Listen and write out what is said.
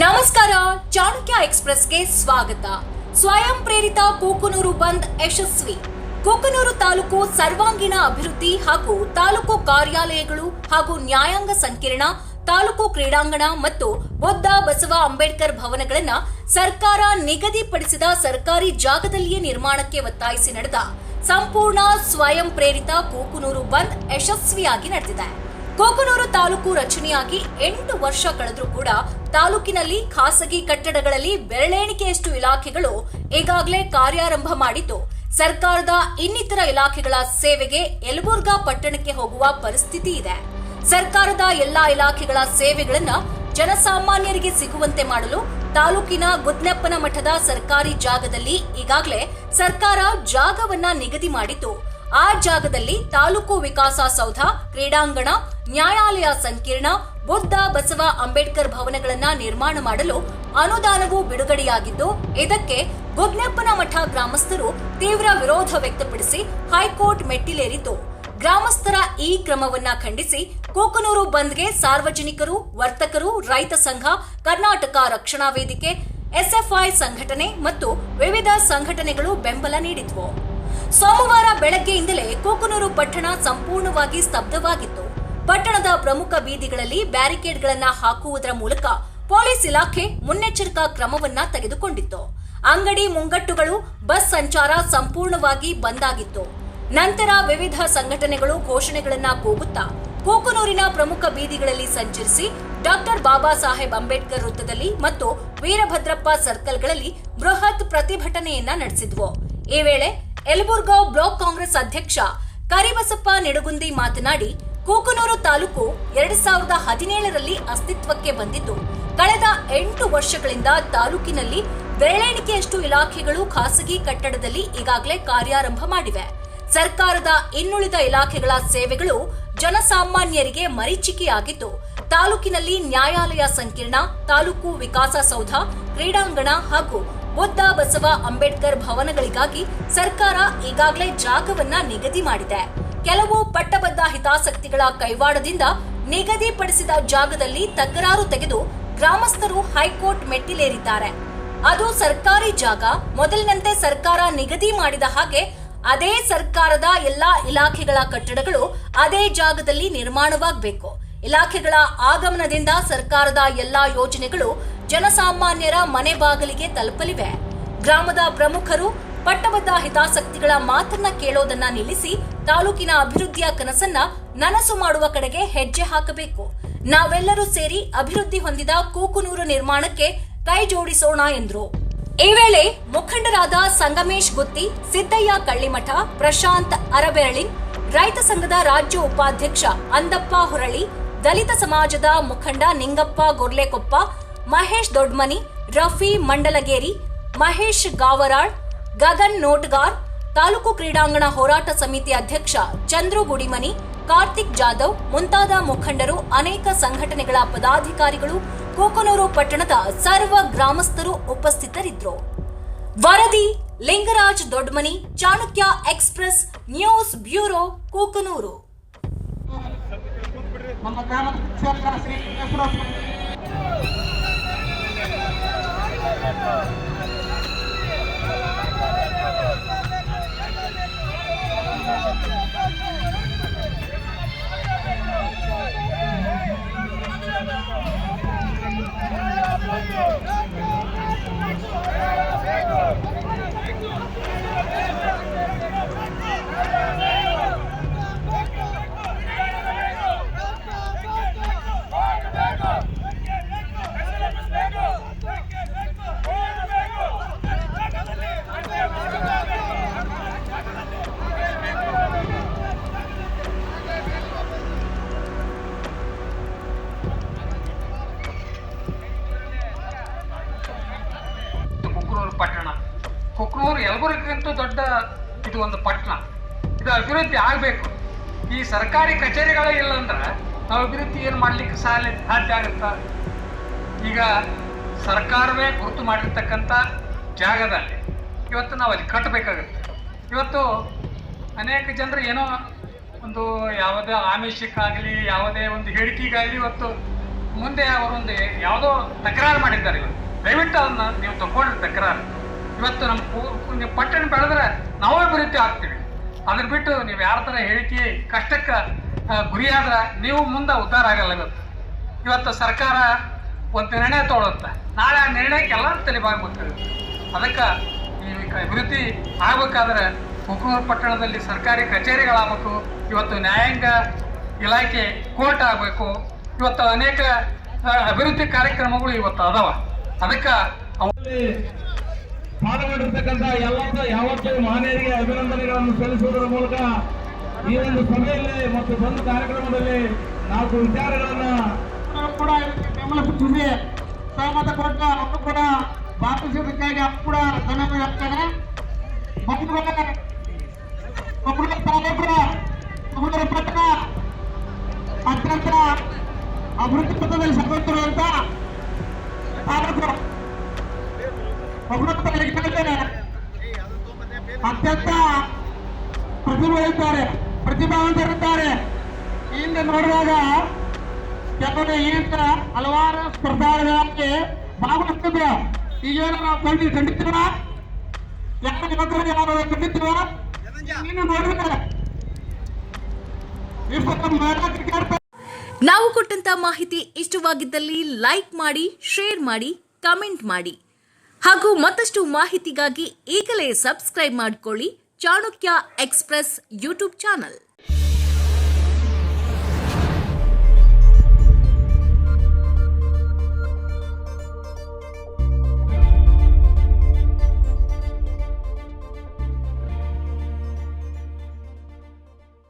ನಮಸ್ಕಾರ. ಚಾಣಕ್ಯ ಎಕ್ಸ್‌ಪ್ರೆಸ್‌ಗೆ ಸ್ವಾಗತ. ಸ್ವಯಂ ಪ್ರೇರಿತ ಕೂಕನೂರು ಬಂದ್ ಯಶಸ್ವಿ. ಕೂಕನೂರು ತಾಲೂಕು ಸರ್ವಾಂಗೀಣ ಅಭಿವೃದ್ಧಿ ಹಾಗೂ ತಾಲೂಕು ಕಾರ್ಯಾಲಯಗಳು ಹಾಗೂ ನ್ಯಾಯಾಂಗ ಸಂಕೀರ್ಣ, ತಾಲೂಕು ಕ್ರೀಡಾಂಗಣ ಮತ್ತು ಬುದ್ಧ ಬಸವ ಅಂಬೇಡ್ಕರ್ ಭವನಗಳನ್ನು ಸರ್ಕಾರ ನಿಗದಿಪಡಿಸಿದ ಸರ್ಕಾರಿ ಜಾಗದಲ್ಲಿಯೇ ನಿರ್ಮಾಣಕ್ಕೆ ಒತ್ತಾಯಿಸಿ ನಡೆದ ಸಂಪೂರ್ಣ ಸ್ವಯಂ ಪ್ರೇರಿತ ಕೂಕನೂರು ಬಂದ್ ಯಶಸ್ವಿಯಾಗಿ ನಡೆದಿದೆ. ಕೂಕನೂರು ತಾಲೂಕು ರಚನೆಯಾಗಿ 8 ವರ್ಷ ಕಳೆದರೂ ಕೂಡ ತಾಲೂಕಿನಲ್ಲಿ ಖಾಸಗಿ ಕಟ್ಟಡಗಳಲ್ಲಿ ಬೆರಳೆಣಿಕೆಯಷ್ಟು ಇಲಾಖೆಗಳು ಈಗಾಗಲೇ ಕಾರ್ಯಾರಂಭ ಮಾಡಿದ್ದು, ಸರ್ಕಾರದ ಇನ್ನಿತರ ಇಲಾಖೆಗಳ ಸೇವೆಗೆ ಯಲಬುರ್ಗಾ ಪಟ್ಟಣಕ್ಕೆ ಹೋಗುವ ಪರಿಸ್ಥಿತಿ ಇದೆ. ಸರ್ಕಾರದ ಎಲ್ಲಾ ಇಲಾಖೆಗಳ ಸೇವೆಗಳನ್ನ ಜನಸಾಮಾನ್ಯರಿಗೆ ಸಿಗುವಂತೆ ಮಾಡಲು ತಾಲೂಕಿನ ಗುದ್ನೆಪ್ಪನ ಮಠದ ಸರ್ಕಾರಿ ಜಾಗದಲ್ಲಿ ಈಗಾಗಲೇ ಸರ್ಕಾರ ಜಾಗವನ್ನ ನಿಗದಿ ಮಾಡಿದ್ದು, ಆ ಜಾಗದಲ್ಲಿ ತಾಲೂಕು ವಿಕಾಸ ಸೌಧ, ಕ್ರೀಡಾಂಗಣ, ನ್ಯಾಯಾಲಯ ಸಂಕೀರ್ಣ, ಬುದ್ಧ ಬಸವ ಅಂಬೇಡ್ಕರ್ ಭವನಗಳನ್ನ ನಿರ್ಮಾಣ ಮಾಡಲು ಅನುದಾನವೂ ಬಿಡುಗಡೆಯಾಗಿದ್ದು, ಇದಕ್ಕೆ ಗುದ್ನೆಪ್ಪನ ಮಠ ಗ್ರಾಮಸ್ಥರು ತೀವ್ರ ವಿರೋಧ ವ್ಯಕ್ತಪಡಿಸಿ ಹೈಕೋರ್ಟ್ ಮೆಟ್ಟಿಲೇರಿದ್ದು, ಗ್ರಾಮಸ್ಥರ ಈ ಕ್ರಮವನ್ನ ಖಂಡಿಸಿ ಕೂಕನೂರು ಬಂದ್ಗೆ ಸಾರ್ವಜನಿಕರು, ವರ್ತಕರು, ರೈತ ಸಂಘ, ಕರ್ನಾಟಕ ರಕ್ಷಣಾ ವೇದಿಕೆ, ಎಸ್ಎಫ್ಐ ಸಂಘಟನೆ ಮತ್ತು ವಿವಿಧ ಸಂಘಟನೆಗಳು ಬೆಂಬಲ ನೀಡಿದ್ವು. ಸೋಮವಾರ ಬೆಳಗ್ಗೆಯಿಂದಲೇ ಕೂಕನೂರು ಪಟ್ಟಣ ಸಂಪೂರ್ಣವಾಗಿ ಸ್ತಬ್ಧವಾಗಿತ್ತು. ಪಟ್ಟಣದ ಪ್ರಮುಖ ಬೀದಿಗಳಲ್ಲಿ ಬ್ಯಾರಿಕೇಡ್ಗಳನ್ನು ಹಾಕುವುದರ ಮೂಲಕ ಪೊಲೀಸ್ ಇಲಾಖೆ ಮುನ್ನೆಚ್ಚರಿಕಾ ಕ್ರಮವನ್ನ ತೆಗೆದುಕೊಂಡಿತ್ತು. ಅಂಗಡಿ ಮುಂಗಟ್ಟುಗಳು, ಬಸ್ ಸಂಚಾರ ಸಂಪೂರ್ಣವಾಗಿ ಬಂದ್ ಆಗಿತ್ತು. ನಂತರ ವಿವಿಧ ಸಂಘಟನೆಗಳು ಘೋಷಣೆಗಳನ್ನ ಕೂಗುತ್ತಾ ಕೂಕನೂರಿನ ಪ್ರಮುಖ ಬೀದಿಗಳಲ್ಲಿ ಸಂಚರಿಸಿ ಡಾಕ್ಟರ್ ಬಾಬಾ ಸಾಹೇಬ್ ಅಂಬೇಡ್ಕರ್ ವೃತ್ತದಲ್ಲಿ ಮತ್ತು ವೀರಭದ್ರಪ್ಪ ಸರ್ಕಲ್ಗಳಲ್ಲಿ ಬೃಹತ್ ಪ್ರತಿಭಟನೆಯನ್ನ ನಡೆಸಿದ್ವು. ಈ ವೇಳೆ ಯಲಬುರ್ಗಾ ಬ್ಲಾಕ್ ಕಾಂಗ್ರೆಸ್ ಅಧ್ಯಕ್ಷ ಕರಿಬಸಪ್ಪ ನಿಡಗುಂದಿ ಮಾತನಾಡಿ, ಕೂಕನೂರು ತಾಲೂಕು 2017ರಲ್ಲಿ ಅಸ್ತಿತ್ವಕ್ಕೆ ಬಂದಿದ್ದು, ಕಳೆದ 8 ವರ್ಷಗಳಿಂದ ತಾಲೂಕಿನಲ್ಲಿ ಬೆರಳೆಣಿಕೆಯಷ್ಟು ಇಲಾಖೆಗಳು ಖಾಸಗಿ ಕಟ್ಟಡದಲ್ಲಿ ಈಗಾಗಲೇ ಕಾರ್ಯಾರಂಭ ಮಾಡಿವೆ. ಸರ್ಕಾರದ ಇನ್ನುಳಿದ ಇಲಾಖೆಗಳ ಸೇವೆಗಳು ಜನಸಾಮಾನ್ಯರಿಗೆ ಮರೀಚಿಕೆಯಾಗಿದ್ದು, ತಾಲೂಕಿನಲ್ಲಿ ನ್ಯಾಯಾಲಯ ಸಂಕೀರ್ಣ, ತಾಲೂಕು ವಿಕಾಸ ಸೌಧ, ಕ್ರೀಡಾಂಗಣ ಹಾಗೂ ಬುದ್ಧ ಬಸವ ಅಂಬೇಡ್ಕರ್ ಭವನಗಳಿಗಾಗಿ ಸರ್ಕಾರ ಈಗಾಗಲೇ ಜಾಗವನ್ನ ನಿಗದಿ ಮಾಡಿದೆ. ಕೆಲವು ಪಟ್ಟಬದ್ಧ ಹಿತಾಸಕ್ತಿಗಳ ಕೈವಾಡದಿಂದ ನಿಗದಿಪಡಿಸಿದ ಜಾಗದಲ್ಲಿ ತಕರಾರು ತೆಗೆದು ಗ್ರಾಮಸ್ಥರು ಹೈಕೋರ್ಟ್ ಮೆಟ್ಟಿಲೇರಿದ್ದಾರೆ. ಅದು ಸರ್ಕಾರಿ ಜಾಗ, ಮೊದಲಿನಂತೆ ಸರ್ಕಾರ ನಿಗದಿ ಮಾಡಿದ ಹಾಗೆ ಅದೇ ಸರ್ಕಾರದ ಎಲ್ಲಾ ಇಲಾಖೆಗಳ ಕಟ್ಟಡಗಳು ಅದೇ ಜಾಗದಲ್ಲಿ ನಿರ್ಮಾಣವಾಗಬೇಕು. ಇಲಾಖೆಗಳ ಆಗಮನದಿಂದ ಸರ್ಕಾರದ ಎಲ್ಲಾ ಯೋಜನೆಗಳು ಜನಸಾಮಾನ್ಯರ ಮನೆ ಬಾಗಿಲಿಗೆ ತಲುಪಲಿವೆ. ಗ್ರಾಮದ ಪ್ರಮುಖರು ಪಟ್ಟಬದ್ಧ ಹಿತಾಸಕ್ತಿಗಳ ಮಾತನ್ನ ಕೇಳೋದನ್ನ ನಿಲ್ಲಿಸಿ ತಾಲೂಕಿನ ಅಭಿವೃದ್ಧಿಯ ಕನಸನ್ನ ನನಸು ಮಾಡುವ ಕಡೆಗೆ ಹೆಜ್ಜೆ ಹಾಕಬೇಕು. ನಾವೆಲ್ಲರೂ ಸೇರಿ ಅಭಿವೃದ್ಧಿ ಹೊಂದಿದ ಕೂಕನೂರು ನಿರ್ಮಾಣಕ್ಕೆ ಕೈ ಜೋಡಿಸೋಣ ಎಂದರು. ಈ ವೇಳೆ ಮುಖಂಡರಾದ ಸಂಗಮೇಶ್ ಗುತ್ತಿ, ಸಿದ್ದಯ್ಯ ಕಳ್ಳಿಮಠ, ಪ್ರಶಾಂತ್ ಅರಬೆರಳಿನ್, ರೈತ ಸಂಘದ ರಾಜ್ಯ ಉಪಾಧ್ಯಕ್ಷ ಅಂದಪ್ಪ ಹುರಳಿ, ದಲಿತ ಸಮಾಜದ ಮುಖಂಡ ನಿಂಗಪ್ಪ ಗೊರ್ಲೆಕೊಪ್ಪ, ಮಹೇಶ್ ದೊಡ್ಮನಿ, ರಫಿ ಮಂಡಲಗೇರಿ, ಮಹೇಶ್ ಗಾವರಾಳ್, ಗಗನ್ ನೋಟ್ಗಾರ್, ತಾಲೂಕು ಕ್ರೀಡಾಂಗಣ ಹೋರಾಟ ಸಮಿತಿ ಅಧ್ಯಕ್ಷ ಚಂದ್ರು ಗುಡಿಮನಿ, ಕಾರ್ತಿಕ್ ಜಾಧವ್ ಮುಂತಾದ ಮುಖಂಡರು, ಅನೇಕ ಸಂಘಟನೆಗಳ ಪದಾಧಿಕಾರಿಗಳು, ಕೂಕನೂರು ಪಟ್ಟಣದ ಸರ್ವ ಗ್ರಾಮಸ್ಥರು ಉಪಸ್ಥಿತರಿದ್ದರು. ವರದಿ Lingaraj Dodmani, Chanakya express news bureau, Kukanur. ಪಟ್ಟಣ ಕೂಕನೂರು ಯಲಬುರ್ಗಿಗಿಂತೂ ದೊಡ್ಡ ಇದು ಒಂದು ಪಟ್ಟಣ. ಇದು ಅಭಿವೃದ್ಧಿ ಆಗಬೇಕು. ಈ ಸರ್ಕಾರಿ ಕಚೇರಿಗಳೇ ಇಲ್ಲ ಅಂದ್ರೆ ನಾವು ಅಭಿವೃದ್ಧಿ ಏನು ಮಾಡಲಿಕ್ಕೆ ಸಾಧ್ಯ ಆಗುತ್ತಾ? ಈಗ ಸರ್ಕಾರವೇ ಗುರುತು ಮಾಡಿರ್ತಕ್ಕಂಥ ಜಾಗದಲ್ಲಿ ಇವತ್ತು ನಾವು ಅಲ್ಲಿ ಕಟ್ಟಬೇಕಾಗುತ್ತೆ. ಇವತ್ತು ಅನೇಕ ಜನರು ಏನೋ ಒಂದು ಯಾವುದೇ ಆಮಿಷಕ್ಕಾಗಲಿ ಯಾವುದೇ ಒಂದು ಹೇಳಿಕೆಗಾಗಲಿ ಇವತ್ತು ಮುಂದೆ ಅವರೊಂದು ಯಾವುದೋ ತಕರಾರು ಮಾಡಿದ್ದಾರೆ. ದಯವಿಟ್ಟು ಅದನ್ನ ನೀವು ತಗೊಂಡು ತಕರಾರು. ಇವತ್ತು ನಮ್ಮ ಪಟ್ಟಣ ಬೆಳೆದ್ರೆ ನಾವು ಅಭಿವೃದ್ಧಿ ಆಗ್ತೀವಿ. ಅದ್ರ ಬಿಟ್ಟು ನೀವು ಯಾರ ಥರ ಹೇಳಿಕೆ ಕಷ್ಟಕ್ಕೆ ಗುರಿಯಾದ್ರೆ ನೀವು ಮುಂದೆ ಉದ್ಧಾರ ಆಗಲ್ಲ. ಇವತ್ತು ಸರ್ಕಾರ ಒಂದು ನಿರ್ಣಯ ತೊಗೊಳುತ್ತೆ, ನಾಳೆ ಆ ನಿರ್ಣಯಕ್ಕೆ ಎಲ್ಲರೂ ತಲೆಬಾಗ್ಬೇಕಾಗುತ್ತೆ. ಅದಕ್ಕೆ ಈ ಅಭಿವೃದ್ಧಿ ಆಗ್ಬೇಕಾದ್ರೆ ಕುಕನೂರು ಪಟ್ಟಣದಲ್ಲಿ ಸರ್ಕಾರಿ ಕಚೇರಿಗಳಾಗಬೇಕು. ಇವತ್ತು ನ್ಯಾಯಾಂಗ ಇಲಾಖೆ ಕೋರ್ಟ್ ಆಗಬೇಕು. ಇವತ್ತು ಅನೇಕ ಅಭಿವೃದ್ಧಿ ಕಾರ್ಯಕ್ರಮಗಳು ಇವತ್ತು ಅದಾವ. ಅದಕ್ಕೆ ಪಾಲ್ಗೊಂಡಿರ್ತಕ್ಕಂಥ ಯಾವತ್ತೂ ಮಹನೀಯರಿಗೆ ಅಭಿನಂದನೆಗಳನ್ನು ಸಲ್ಲಿಸುವುದರ ಮೂಲಕ ಈ ಒಂದು ಸಭೆಯಲ್ಲಿ ಮತ್ತು ಒಂದು ಕಾರ್ಯಕ್ರಮದಲ್ಲಿ 4 ವಿಚಾರಗಳನ್ನ ಕೂಡ ಬೆಂಬಲಿಸುತ್ತಿದೆ. ಸಹಮತ ಕೊಟ್ಟ ಅವರು ಕೂಡ ಭಾಗವಹಿಸುವುದಕ್ಕಾಗಿ ಅವರು ಕೂಡ ಧನ್ಯವಾದ ಹೇಳ್ತಾರೆ. ಕೊಕ್ಕನೂರು ತಾಲೂಕು ಕೊಕ್ಕನೂರು ಪಟ್ಟಣ ಅತ್ಯಂತ ಅಭಿವೃದ್ಧಿ ಪಥದಲ್ಲಿ ಸಾಗುತ್ತಿರುವಂತ ತಾಲೂಕು. ಕೊಕ್ಕನೂರು ತಾಲೂಕಿನಲ್ಲಿ ಅತ್ಯಂತ ಪ್ರತಿಭಾವಂತರಿದ್ದಾರೆ. ಈ ಹಿಂದೆ ನೋಡುವಾಗ ಕೆಲವರು ಈಗ ಹಲವಾರು ಸ್ಪರ್ಧಾಗಳಲ್ಲಿ ಭಾಗವಹಿಸ್ತಿದ್ರು. ಈಗೇನು ನಾವು ಖಂಡಿತೀವ, ಯಾರು ಯುವಕರು ಯಾರು ಖಂಡಿತೀವ ನೀನು ನೋಡಿದ್ರೆ ನಾವು ಕೊಟ್ಟಂತ ಮಾಹಿತಿ ಇಷ್ಟವಾಗಿದ್ದಲ್ಲಿ ಲೈಕ್ ಮಾಡಿ, ಶೇರ್ ಮಾಡಿ, ಕಮೆಂಟ್ ಮಾಡಿ ಹಾಗೂ ಮತ್ತಷ್ಟು ಮಾಹಿತಿಗಾಗಿ ಈಗಲೇ ಸಬ್ಸ್ಕ್ರೈಬ್ ಮಾಡಿಕೊಳ್ಳಿ ಚಾಣಕ್ಯ ಎಕ್ಸ್‌ಪ್ರೆಸ್ ಯೂಟ್ಯೂಬ್ ಚಾನಲ್.